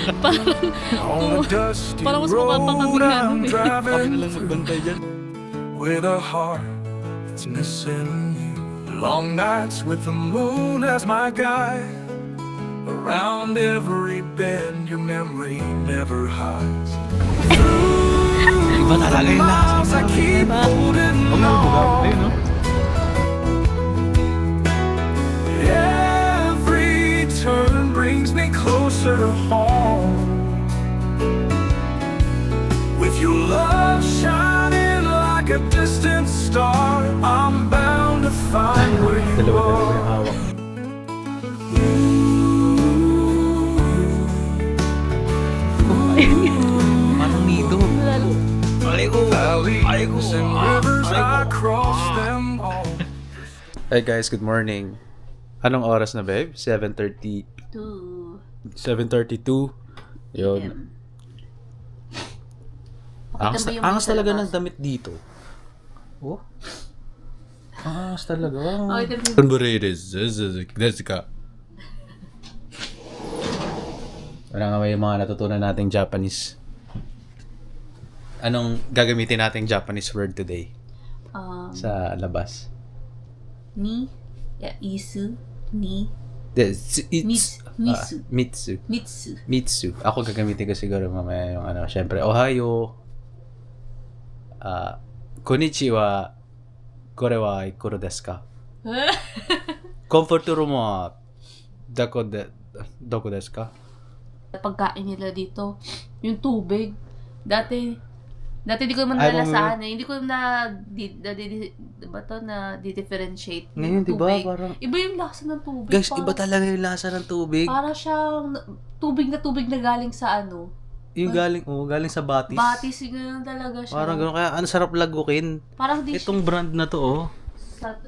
On a dusty Parang mas mukha pa road kaming I'm ano eh. driving Kami na lang magbantay dyan. with a heart that's missing you. Long nights with the moon as my guide. Around every bend your memory never hides. Iba talaga yung lasa. Miles I keep holding Huwag mo bugaw. on. Ayun, no? Every turn brings me closer to home. With your love shining like a distant star, I'm bound to find where you Dalawa-dalawa yung are. hawak. Parang nido. Valleys and rivers, I cross them all. Hey guys, good morning. Anong oras na, babe? 7:30. 7:32. Yun. Angas, Maganda yung angas mga talaga labas. ng damit dito. Oh. Angas talaga. Okay, ito yung- Converted. Jessica. Wala nga may mga natutunan nating Japanese. Anong gagamitin nating Japanese word today sa labas? Ni, isu, ni, Mitsu. Mitsu. mitsu. Mitsu. Ako gagamitin ko siguro mamaya yung syempre, Ohayo. Konnichiwa. Kore wa ikuro desu ka? Comfort room wa doko desu ka? Pagkain nila dito, yung tubig, dati di ko naman Ay, nalasahan eh. Hindi ko na differentiate Ngayon, yung di ba? tubig. Parang, Iba yung lasa ng tubig. guys, Parang- iba talaga yung lasa ng tubig. Para siyang tubig na galing sa ano. Yung galing sa Batis. Batis, yung ganun talaga siya. Parang gano'n. Kaya, ang sarap lagukin. Parang di Itong brand na to, oh. Santo.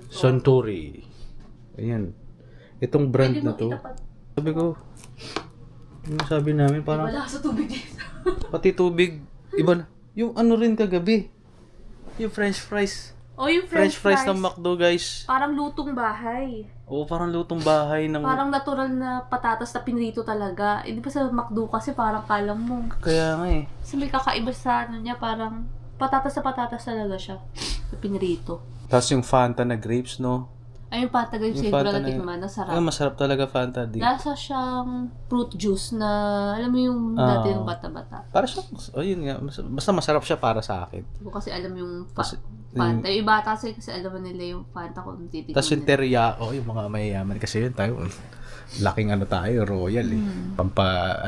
Suntory. Ayan. Itong brand Pwede na mo to. itapat. Sabi ko, yung sabi namin, parang, Wala sa tubig dito. pati tubig, iba na. Yung ano rin kagabi, yung french fries. O yung French fries ng McDo, guys. Parang lutong bahay. Oo, parang lutong bahay ng... Parang natural na patatas na pinrito talaga. Hindi pa sa McDo kasi parang kalam mo. Kaya nga eh. Kasi may kakaiba sa ano niya, parang patatas na patatas talaga siya. Na pinrito. Tapos yung Fanta na grapes, no? Ay, yung patagay Yung sa ibra Fanta na na yun. tikman, Ay, nasarap. masarap talaga Fanta di. Lasa siyang fruit juice na, alam mo yung dati yung bata-bata. Para siya, oh yun nga, basta masarap siya para sa akin. Hindi ko kasi alam yung Kasi, Fanta. Yung bata kasi alam mo nila yung Fanta kung titignan Tapos yung teriyaki, yung mga mayayaman kasi yun tayo. Laking ano tayo, royal eh.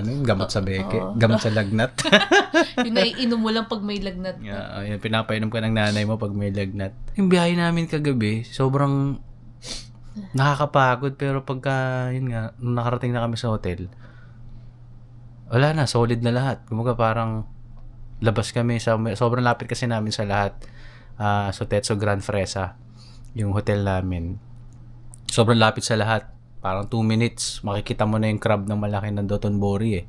Yung gamot sa beke, gamot sa lagnat. Yung naiinom mo lang pag may lagnat. Yung pinapainom ka ng nanay mo pag may lagnat. Yung biyahe namin kagabi, sobrang nakakapagod pero pagka, yun nga, nung nakarating na kami sa hotel, wala na, solid na lahat. Kumbaga parang labas kami, sobrang lapit kasi namin sa lahat. Sotetsu Grand Fresa, yung hotel namin. Sobrang lapit sa lahat. Parang 2 minutes, makikita mo na yung crab ng malaki ng Dotonbori eh.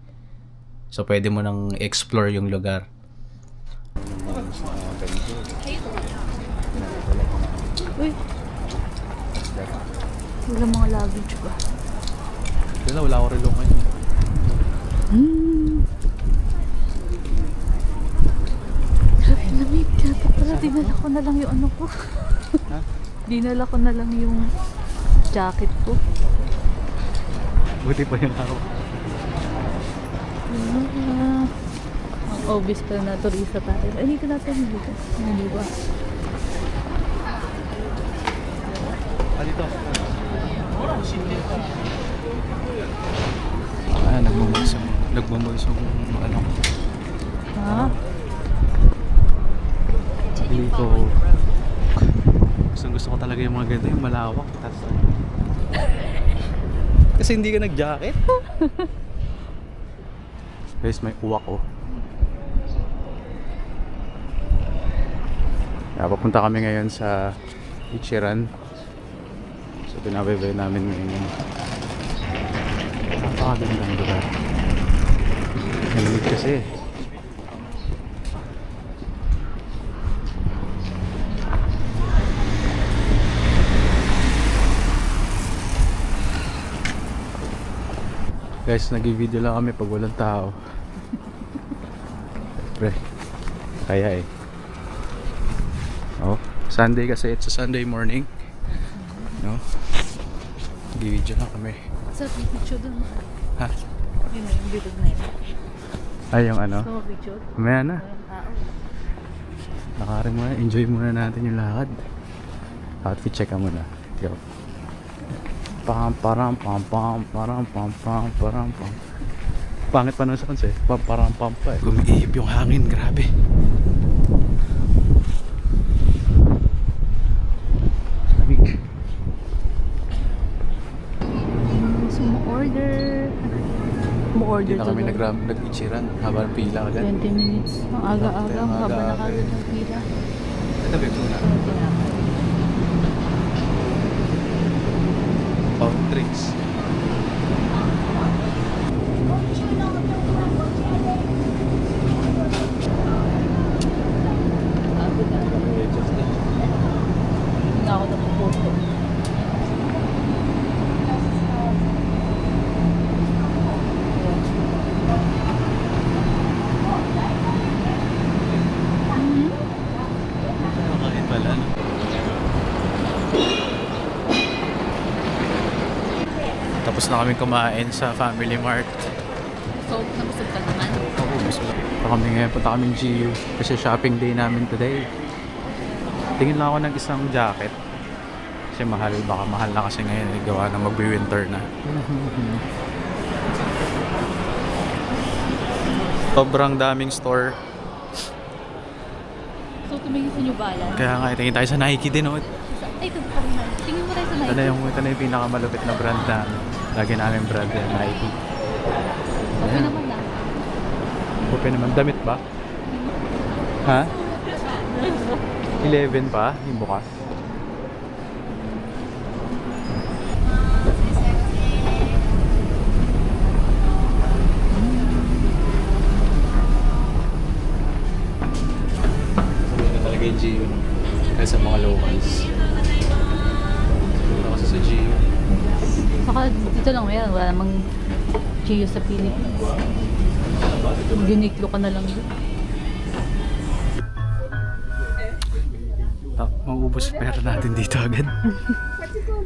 So, pwede mo nang explore yung lugar. Uy. Wala mga luggage ba? Wala ako relo ngayon. Grabe, lamig. Kaya pala, dinala ko na lang yung ano ko. Ha? Dinala ko na lang yung jacket ko. Buti pa yung ako. Ang obvious pala na turista tayo. Ay, dito natin dito. Hindi ba? Dito. Nagmamaisong ano. Ha? Dito. Gusto ko talaga yung mga ganito, yung malawak. Kasi hindi ka nag-jacket. Guys, may uwak oh. Papunta kami ngayon sa Ichiran. So, pinabaybay namin ngayon yun. Napakagandang lugar. Malamig kasi. Guys, nag-video lang kami pag walang tao. Pre, kaya eh. Oh, Sunday kasi, it's a Sunday morning. No? Nag-video lang kami. Sa picture dun. Ha? Yun na yung bilog na yun. Ay, yung ano? Sa picture. Mamaya na. Walang tao. Nakaring muna. Enjoy muna natin yung lakad. Outfit check ka muna. Go. Pam param pam pam param pam pam param pam. Pangit pa nun sa kons eh. Pam param pam pa eh. Gumiihip yung hangin. Grabe. Lamig. Sumo-order. Sumo-order Hindi na kami nag-ichiran. Habang pila agad. 20 minutes. Ang aga-aga. Ang Haba na aga-aga. kagad ng pila. Ito ba ito na? Pang drinks. Sabi na. Hindi na ako nakaposto. Kahit pala, no? Tapos na kami kumain sa Family Mart. So, nabusog ka naman. Oo, gusto lang. Punta kami ngayon, punta kami GU. Kasi shopping day namin today. Tingin lang ako ng isang jacket. Kasi mahal, baka mahal na kasi ngayon. Gawa na magbi-winter na. Sobrang daming store. So, tumingin sa New Balance. Kaya nga, tingin tayo sa Nike din. Oh. Ay, ito pa rin. Tingin mo tayo sa Nike. Ito na yung pinakamalupit na brand na lagi namin brand yan, Nike. Okay naman na. Okay naman. Damit ba? Ha? 11 pa? Yung bukas? Sabi na talaga yung GU kaya sa mga locals. Siguro kasi sa GU. Saka dito lang yan. Wala namang Gio sa Philippines. Uniqlo ka na lang doon. Mauubos pera natin dito agad.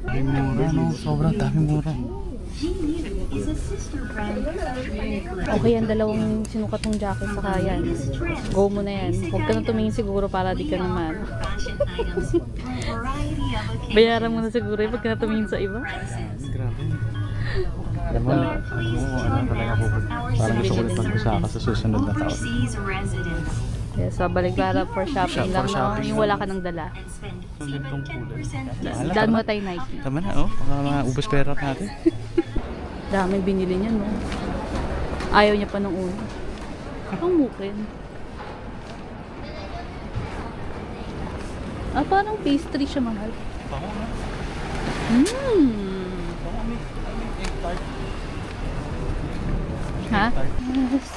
Daming mura, no? Sobrang daming mura. Okay yan, dalawang sinukat ng jacket saka yan. Go mo na yan. Huwag ka na tumingin siguro para di ka naman. Bayaran mo na siguro eh, pag ka na tumingin sa iba. Grabe. Alam mo, ano talaga po. Parang gusto ko ulit mag-usaka sa susunod na taon. Yes, so balik para for shopping lang, For shopping no? Yung lang. wala ka nang dala. Ang ganitong kulay. Daan mo tayo Nike. Tama na, oh. Baka maubos pera natin. Dami binili niya, no? Ayaw niya pa nung una. Ang mukin. Ah, parang pastry siya, mahal. Baka na. Baka may egg tart. Ha? Yes.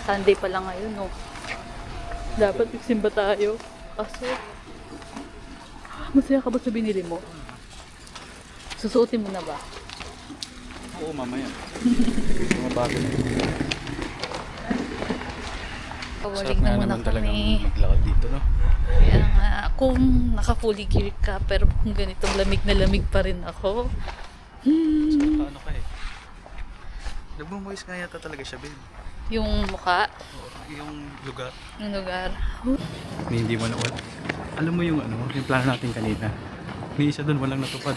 Sunday pa lang ngayon, no? Dapat magsimba tayo. Kaso, masaya ka ba sa binili mo? Susuotin mo na ba? Oo, mamaya. Mga bago na. Pawaling Sarap na nga muna naman talagang kami. maglakad dito, no? Kaya nga, kung naka-fully gear ka, pero kung ganitong lamig na lamig pa rin ako. Ano ka eh? Nagmumuwis nga yata talaga siya, babe. Yung mukha, Yung lugar. yung lugar. Hindi mo naman. Alam mo yung ano, yung plano natin kanina. May isa doon walang natupad.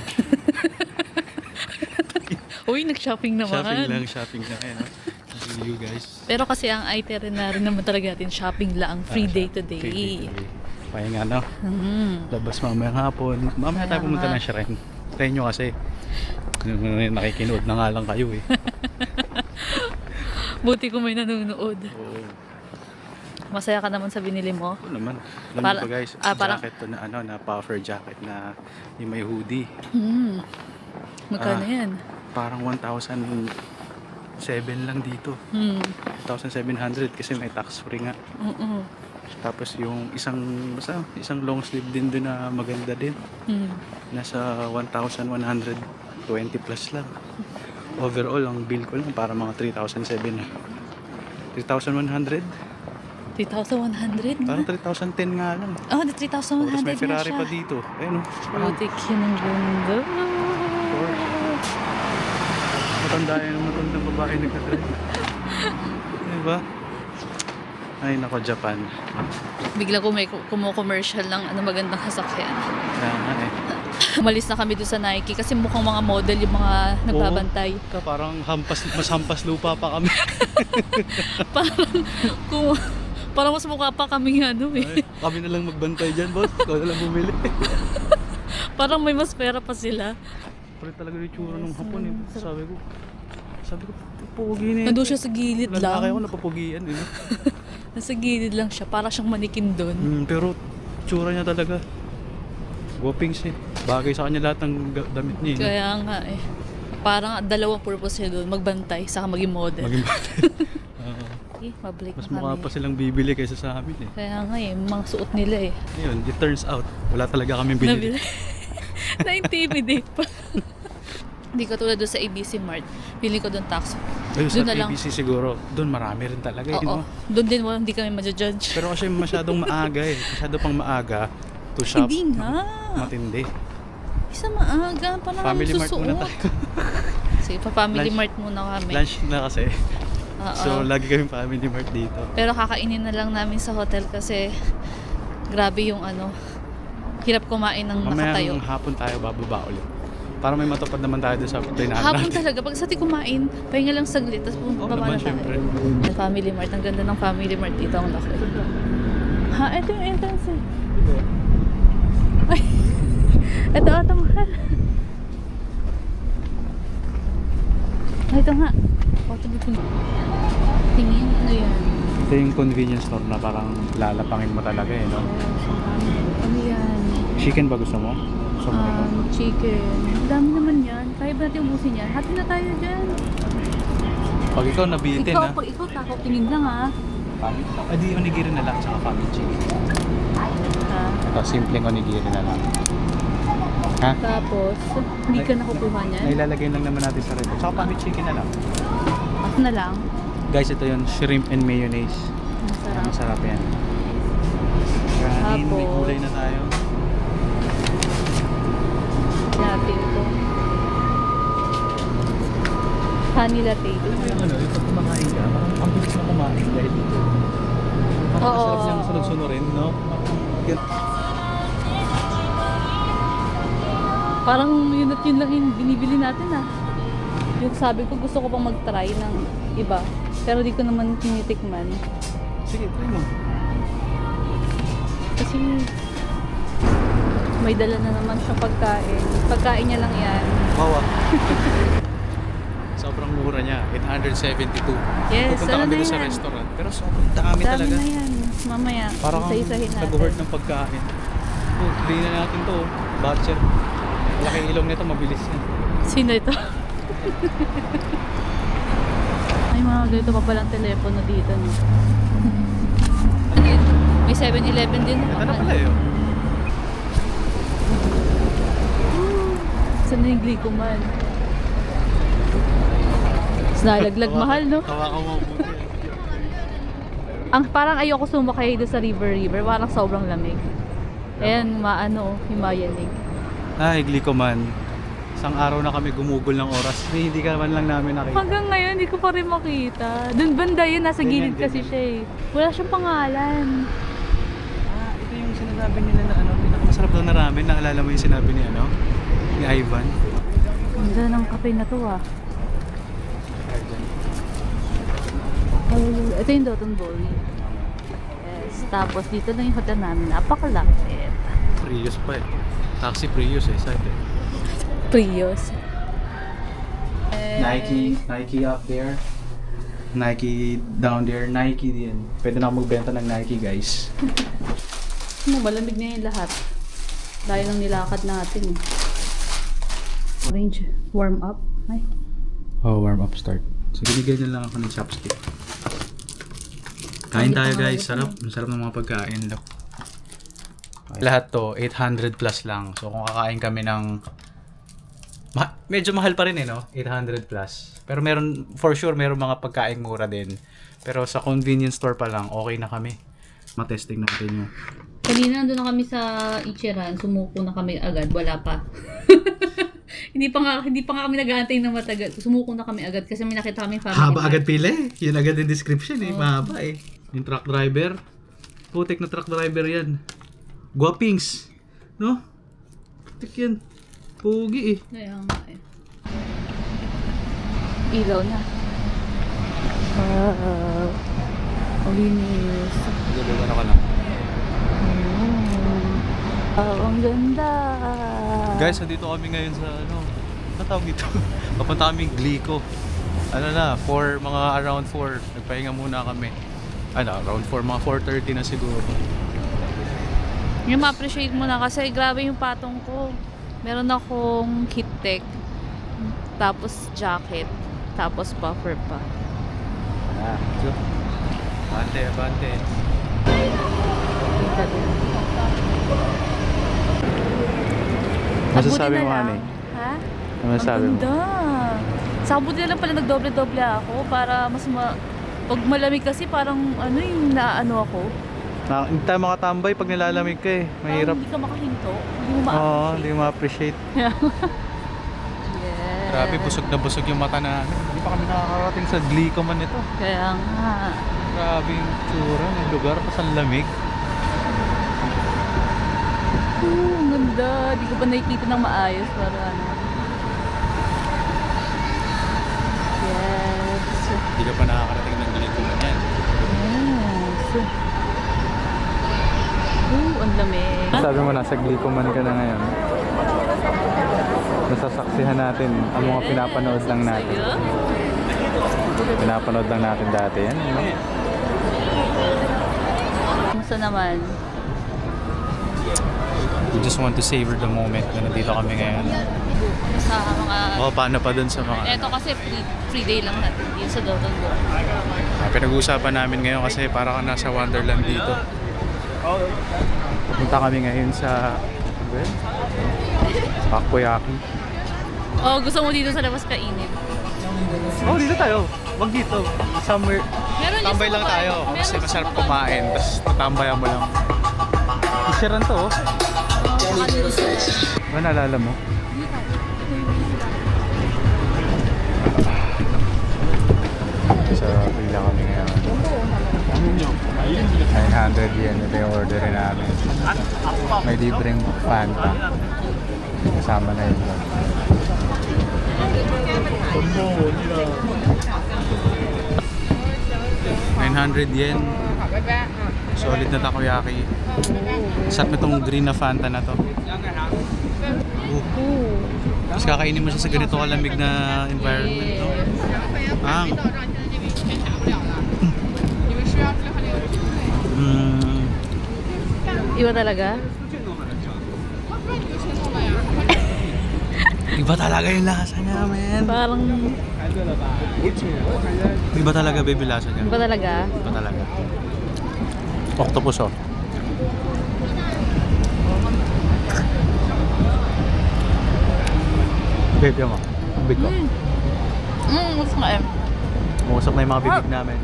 Uy, nag-shopping naman. Shopping lang. Ayan, no? See you guys. Pero kasi ang itinerary naman talaga natin, shopping lang, free day to day. Pahinga, no? Labas mamayang hapon. Mamaya tayo pumunta ng shrine. Tayo nyo kasi. Nakikinood na nga lang kayo eh. Buti kung may nanonood. Oo. Masaya ka naman sa binili mo? Oo naman. Alam Para- mo ba guys, parang- jacket to na ano, na puffer jacket na yung may hoodie. Magkano yan? Parang 1,007 lang dito. 1,700 kasi may tax free nga. Tapos yung isang long sleeve din doon na maganda din. Nasa 1,100 20 plus lang. Overall, ang bill ko lang para mga 3,700 na. 3,100? 3,100 Parang na. 3,010 nga lang. Oh, the Tapos 3,100 may na Ferrari siya. pa dito. Ayun o. Putik yun ang ganda. Matanda yan ang matandang babae nagka-drive. Diba? Ay nako, Japan. Bigla ko may kumo-commercial ng ano magandang sasakyan. Kaya nga eh. Umalis na kami doon sa Nike kasi mukhang mga model yung mga nagbabantay. Parang mas hampas lupa pa kami. Kung, parang mas mukha pa kami ano eh. Ay, kami na lang magbantay dyan, boss. Ikaw na lang bumili. Parang may mas pera pa sila. Palit talaga yung tsura ng hapon eh. Sabi ko, pupugi na yun. Nandun siya sa gilid Lalaki ako lang. napapugian eh. Nasa gilid lang siya. Para siyang manikin doon. Pero tsura niya talaga. Whoppings eh. Bagay sa kanya lahat ng damit niya. eh. Kaya nga eh. Parang dalawang purpose niya doon. Magbantay, saka maging model. Maging Oo. Eh, mabalik Mas na mukha kami. pa silang bibili kaysa sa amin eh. Kaya nga eh, mga suot nila eh. Ayun, it turns out, wala talaga kami binili. Nabili. Na-intimidate pa. Hindi ko tulad doon sa ABC Mart. Pili ko doon tax. Ayun, Doon sa na lang. ABC siguro, doon marami rin talaga eh. Oo. No? Doon din hindi kami ma-judge. Pero kasi masyadong maaga eh. Masyado pang maaga to shop. Hindi nga. Matindi. Isa maaga. Paano Family kami Mart susuot? muna tayo. Sige, pa-family Lunch. mart muna kami. Lunch na kasi. Oo. So, lagi kami family mart dito. Pero kakainin na lang namin sa hotel kasi grabe yung ano, hirap kumain ng nakatayo. Mamayang hapon tayo bababa ulit. Para may matupad naman tayo doon sa planahan Hapon natin. talaga. Pag sa atin kumain, pahinga lang saglit, tapos Oo bumaba naman, na tayo. syempre. Yung family mart. Ang ganda ng family mart dito. Ang laki. Ha, ito yung entrance eh. Ay, ito ata mahal. Ay, ito nga. Tingin, ano yan? Ito yung convenience store na parang lalapangin mo talaga eh, no? Ano yan? Chicken ba gusto mo? Gusto mo ito? Chicken. Ang dami naman yan. Kaya ba natin ubusin yan? Hati na tayo dyan. Pag ikaw nabitin Ikaw, ha? pag ikaw takot, tingin lang ha. Adi onigiri na lang, tsaka family chicken. Ha? Ito, simpleng onigiri na lang. Ha? Tapos, hindi ka nakukuha niyan. Nailalagay lang naman natin sa ref. Tsaka family chicken na lang. Ako na lang. Guys, ito yung shrimp and mayonnaise. Masarap. Masarap yan. Kanin, may Tapos, gulay na tayo. natin ito. Honey latte. Alam mo yung ano, yung pag kumakain ka, parang ang bilis na kumain dahil dito. Parang Oo. masarap siyang sunod-sunurin, no? Parang yun at yun lang yung binibili natin ah. Yung sabi ko gusto ko pang mag-try ng iba. Pero di ko naman tinitikman. Sige, try mo. Kasi may dala na naman siyang pagkain. Pagkain niya lang yan. Bawa. Sobrang mura niya, 872. Yes, Pupunta ano kami na doon sa yan? restaurant. Pero sobrang dami Dami talaga. na yan. Mamaya, Parang isa-isahin natin. nag-hoard ng pagkain. Oh, tuloy na natin to. Butcher. Malaking ilong nito, mabilis yan. Sino ito? Ay mga ganito pa palang telepono dito. No? May 7-Eleven din. Ito na pala yun. Saan na yung Glicoman? Nalaglag mahal, no? Hawakan mo buti. Ang parang ayoko sumakay doon sa river. Parang sobrang lamig. Ayan, maano, himayanig. Ay, Glicoman. Isang araw na kami gumugol ng oras. Hindi ka man lang namin nakita. Hanggang ngayon, hindi ko pa rin makita. Doon banda yun, nasa Ganyan, gilid kasi ganyan. siya eh. Wala siyang pangalan. Ito yung sinasabi nila na ano, pinakamasarap daw na ramen. Naalala mo yung sinabi ni ano? Ni Ivan. Ganda ng kape na to ah. Oh, ito yung Doton Bowl. Yes. Tapos dito na yung hotel namin. Napakalapit. Prius pa eh. Taxi Prius eh, side eh. Prius. Nike up there. Nike down there. Nike din. Pwede na ako magbenta ng Nike, guys. Malamig na yung lahat. Dahil ng nilakad natin. Orange. Warm up. Ay. Oh, warm up start. So, binigyan na lang ako ng chopstick. Kain tayo, guys. Sarap. Ang sarap ng mga pagkain. Look. Lahat to, 800 plus lang. So, kung kakain kami ng Medyo mahal pa rin eh, no? 800 plus. Pero meron, for sure, meron mga pagkain mura din. Pero sa convenience store pa lang, okay na kami. Matesting natin yung... Kanina nandun na kami sa Ichiran, sumuko na kami agad, wala pa. hindi pa nga kami naghahantay ng matagal. Sumuko na kami agad kasi may nakita kami family. Haba agad pila eh. Yun agad yung description eh. Mahaba eh. Yung truck driver. Putik na truck driver yan. Guwapings. No? Putik yan. Pugi eh. Kaya nga eh. Ilaw na. Ang linis. Ano ka lang? Ang ganda. Guys, nandito kami ngayon sa ano tawag dito? Papunta kami Glico. Mga around 4. Nagpahinga muna kami. Around 4, mga 4:30 na siguro. Yung ma-appreciate mo na kasi grabe yung patong ko. Meron akong heat tech, tapos jacket, tapos buffer pa. Bante. Masasabi mo, honey? Ha? Ano masasabi mo? Ang ganda. Sa buti na lang pala nagdoble-doble ako para mas pag malamig kasi parang yung naano ako. Hindi tayo makatambay pag nilalamig ka eh. Mahirap. Hindi ka makahinto. Hindi mo Oo, hindi mo ma-appreciate. Yes. Grabe, busog na busog yung mata namin. Hindi pa kami nakakarating sa Glico man ito. Kaya nga. Grabe yung tsura ng lugar, pas ang lamig. Ang ganda. Di ko pa nakikita ng maayos para Yes. Hindi ka pa nakakarating ng Glico man yan. Yes. Ang lamig. Sabi mo, nasa Glico man ka na ngayon. Nasasaksihan natin ang mga pinapanood lang natin. Pinapanood lang natin dati yan. Kumusta naman? We just want to savor the moment na nandito kami ngayon. Sa mga... Paano pa dun sa mga... Ito kasi free day lang natin dito sa Doton Go. Pinag-uusapan namin ngayon kasi para ka nasa Wonderland dito. Pupunta kami ngayon sa... Takoyaki. Gusto mo dito sa labas kainin? Dito tayo. Wag dito. Somewhere. Meron Tambay lang tayo. Kasi masarap kumain. Tapos tatambayan mo lang. Isiran to. Ba naalala mo? Sa pila kami ngayon. 900 yen. Ito yung orderin namin. May libreng Fanta. Kasama na yun. 900 yen. Solid na takoyaki. Sarap itong green na Fanta na to. Tapos kakainin mo siya sa ganito kalamig na environment, no? Iba talaga? Iba talaga yung lasa niya, man. Parang... Iba talaga, baby, lasa niya. Iba talaga? Iba talaga. Octopus, oh. Baby, mo. Big ko. Gusto nga eh. Umusok na yung mga bibig namin.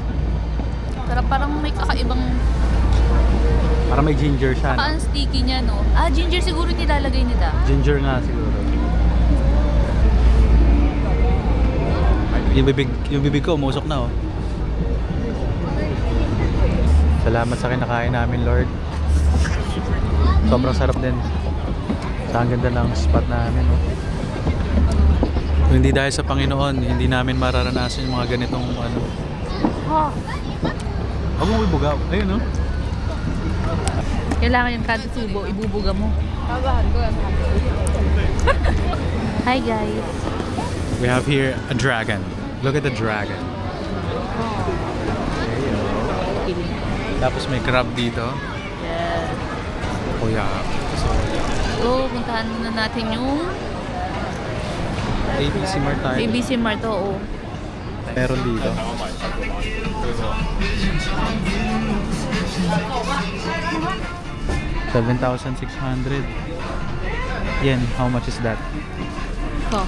Pero parang may kakaibang... Parang may ginger siya, no? Ang sticky niya, no? Ginger siguro nilalagay nila. Ginger nga siguro. Yung bibig ko, umusok na, oh. Salamat sa kinakain namin, Lord. Sobrang sarap din. Sa ang ganda ng spot namin, oh. Kung hindi dahil sa Panginoon, hindi namin mararanasan yung mga ganitong ano. Abo mo ibugaw. Ayun, no? Kailangan yung kada subo, ibubuga mo. Hi guys. We have here a dragon. Look at the dragon. Tapos may crab dito. Yes. Kuya. So, puntahan muna natin yung ABC Mart tayo. ABC Mart, oo. Meron dito. $7,600 yen. How much is that? Ito.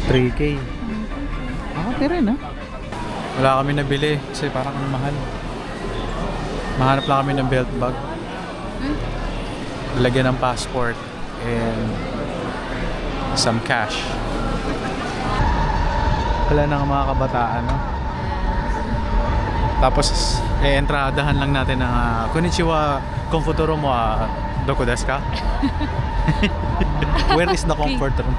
3K. Okay rin, ha? Wala kami nabili kasi parang ang mahal. Mahanap lang kami ng belt bag. Lagyan ng passport and some cash. Wala na mga kabataan, no? Tapos, entradahan lang natin ng Konnichiwa, Komfuturo mo, doko desu ka? Where is the comfort room?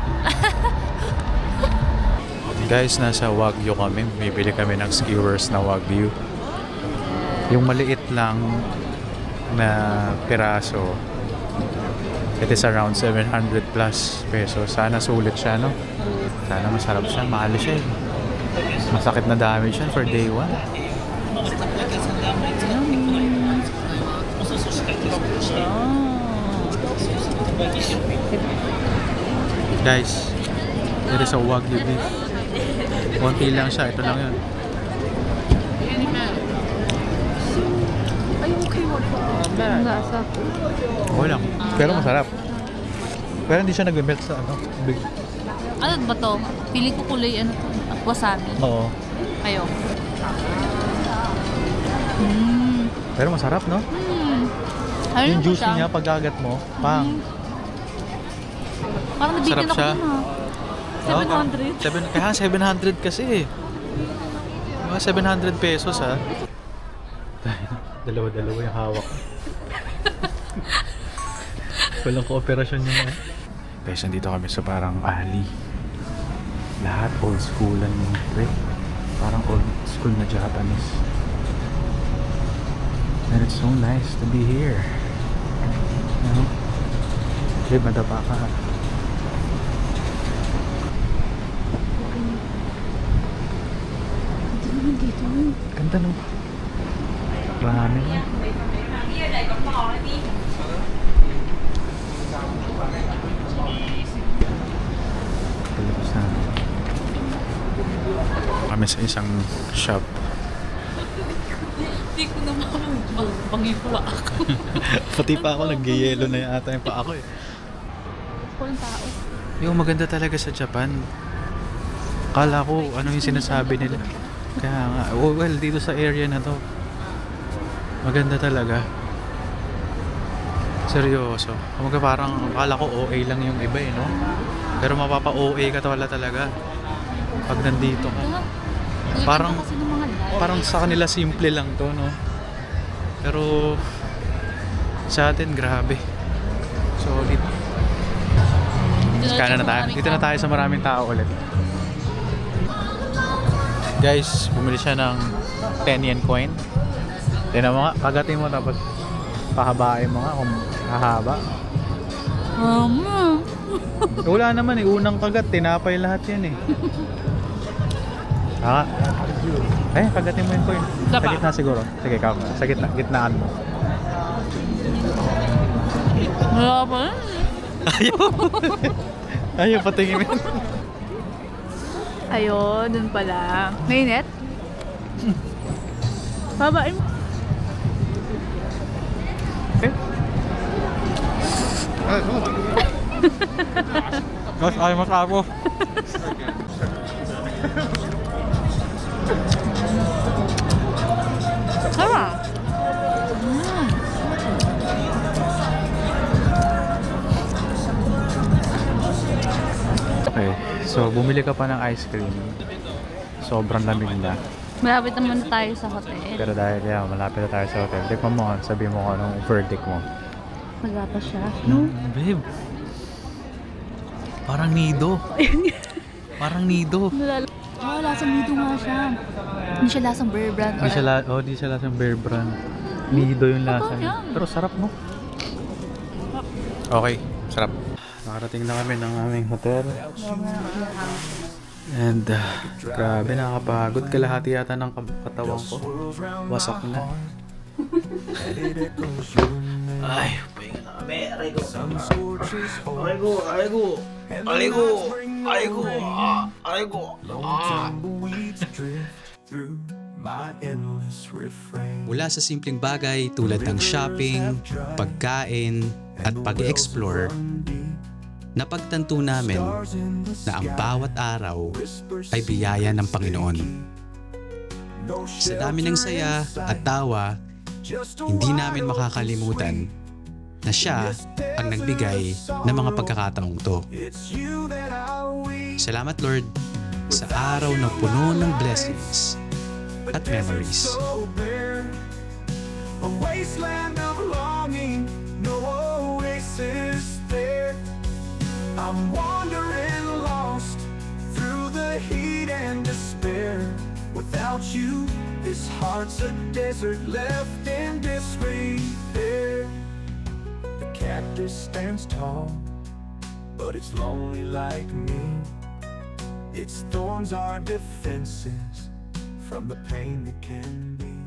Guys, nasa Wagyu kami. Bibili kami ng skewers na Wagyu. Yung maliit lang na piraso, it is around 700 plus pesos. Sana sulit siya, no? Sana masarap siya. Mahal siya, eh. Masakit na damage yan for day 1. Guys, there is a Wagyu beef. Konti lang siya. Ito lang yun. Ang lasa. Okay lang. Pero masarap. Pero hindi siya nag-melt sa big. Ano ba to? Pili ko kulay ano to? Wasabi. Oo. Ayo. Pero masarap, no? Ayun Yung juicy niya, pag agat mo, pang. Parang nabitin Sarap ako siya. dun, ha? 700. Kaya 700 kasi eh. Mga 700 pesos, ha? Dalawa-dalawa yung hawak. Walang kooperasyon yun, eh. Guys, nandito kami sa parang alley. Lahat old schoolan yung trip. Parang old school na Japanese. And it's so nice to be here. You know? Okay, madapa ka. Ganda, no? Marami. Palabas na. Kami sa isang shop. Hindi ko naman pangipula ako. Pati pa ako, nag-yelo na yata yung pa ako eh. Walang tao. Yung maganda talaga sa Japan. Kala ko ano yung sinasabi nila. Kaya nga, well, dito sa area na to, maganda talaga. Seryoso. Kumbaga parang akala ko OA lang yung iba eh, no? Pero mapapa-OA ka talaga pag nandito ka. Parang Kasi ng mga live. parang sa kanila simple lang to, no? Pero sa atin grabe. Solid. Kaya na tayo. Dito na tayo sa maraming tao ulit. Guys, bumili siya ng 10 yen coin. Tignan mo nga, kagatin mo tapos pahabain mo nga kung hahaba. Wala naman eh, unang kagat, tinapay lahat yan eh. Kagatin mo yung coin. Sa gitna siguro. Sige, sa gitnaan mo. Wala pa. Ayaw patingin. Ayun, dun pala. Mainit? Babain mo. Okay. Mas ayaw matapos. Tama. Okay, so bumili ka pa ng ice cream. Sobrang lamig na. Malapit naman na tayo sa hotel. Pero dahil malapit na tayo sa hotel, tikman mo, sabi mo kung anong verdict mo. Magapa siya. Babe. Parang nido. Parang nido. Lasang nido nga siya. Hindi siya lasang Bear Brand. Di siya lasang Bear Brand. Nido yung lasa Sarap niya. yan. Pero sarap, no? Okay, sarap. Nakarating na kami ng aming hotel. And grabe, nakakapagod. Kalahati yata ng katawan ko. Wasak na. Ay, pahinga na kami. Aray ko. Mula sa simpleng bagay tulad ng shopping, pagkain, at pag-explore, napagtanto namin na ang bawat araw ay biyaya ng Panginoon. Sa dami ng saya at tawa, hindi namin makakalimutan na siya ang nagbigay ng mga pagkakataong to. Salamat Lord sa araw na puno ng blessings at memories. A wasteland of longing, no oasis there. I'm wandering lost through the heat and despair. Without you, this heart's a desert left in despair. The cactus stands tall, but it's lonely like me. Its thorns are defenses from the pain that can be.